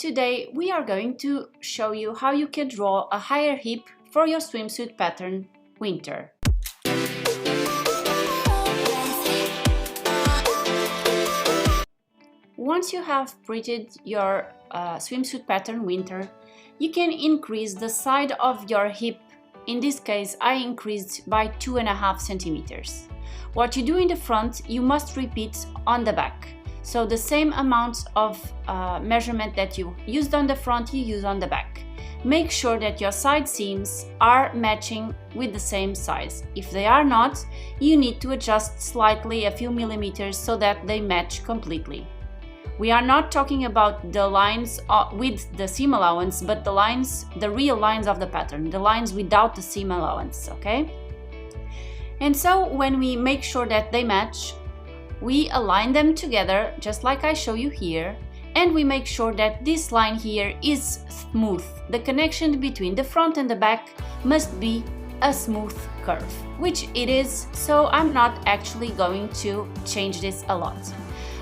Today we are going to show you how you can draw a higher hip for your swimsuit pattern winter. Once you have printed your swimsuit pattern winter, you can increase the side of your hip. In this case, I increased by 2.5 centimeters. What you do in the front, you must repeat on the back. So the same amount of measurement that you used on the front, you use on the back. Make sure that your side seams are matching with the same size. If they are not, you need to adjust slightly a few millimeters so that they match completely. We are not talking about the lines with the seam allowance, but the lines, the real lines of the pattern, the lines without the seam allowance, okay? And so when we make sure that they match, we align them together, just like I show you here, and we make sure that this line here is smooth. The connection between the front and the back must be a smooth curve, which it is, so I'm not actually going to change this a lot.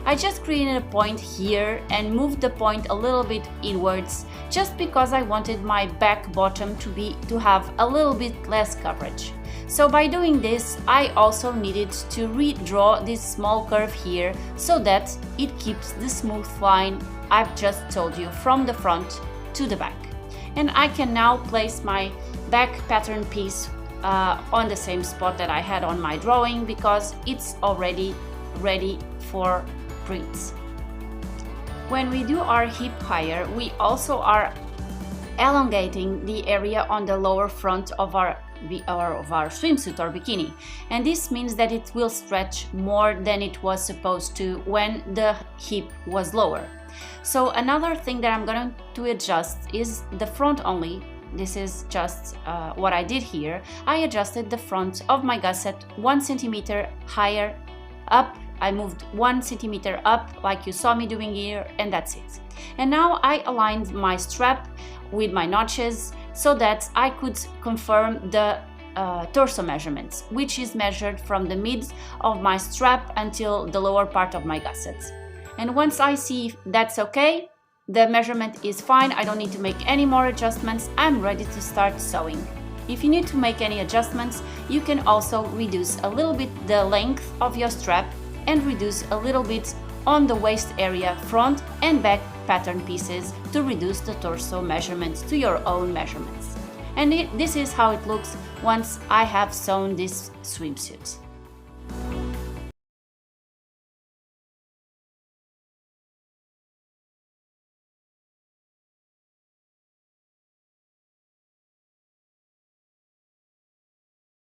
I just created a point here and moved the point a little bit inwards, just because I wanted my back bottom to have a little bit less coverage. So by doing this, I also needed to redraw this small curve here so that it keeps the smooth line I've just told you from the front to the back. And I can now place my back pattern piece on the same spot that I had on my drawing, because it's already ready for prints. When we do our hip higher, we also are elongating the area on the lower front of our swimsuit or bikini, and this means that it will stretch more than it was supposed to when the hip was lower. So another thing that I'm going to adjust is the front only. This is just what I did here. I adjusted the front of my gusset 1 centimeter higher up. I moved 1 centimeter up like you saw me doing here, and that's it. And now I aligned my strap with my notches so that I could confirm the torso measurements, which is measured from the mid of my strap until the lower part of my gusset. And once I see that's okay, the measurement is fine, I don't need to make any more adjustments, I'm ready to start sewing. If you need to make any adjustments, you can also reduce a little bit the length of your strap and reduce a little bit on the waist area, front and back pattern pieces, to reduce the torso measurements to your own measurements. And this is how it looks once I have sewn this swimsuit.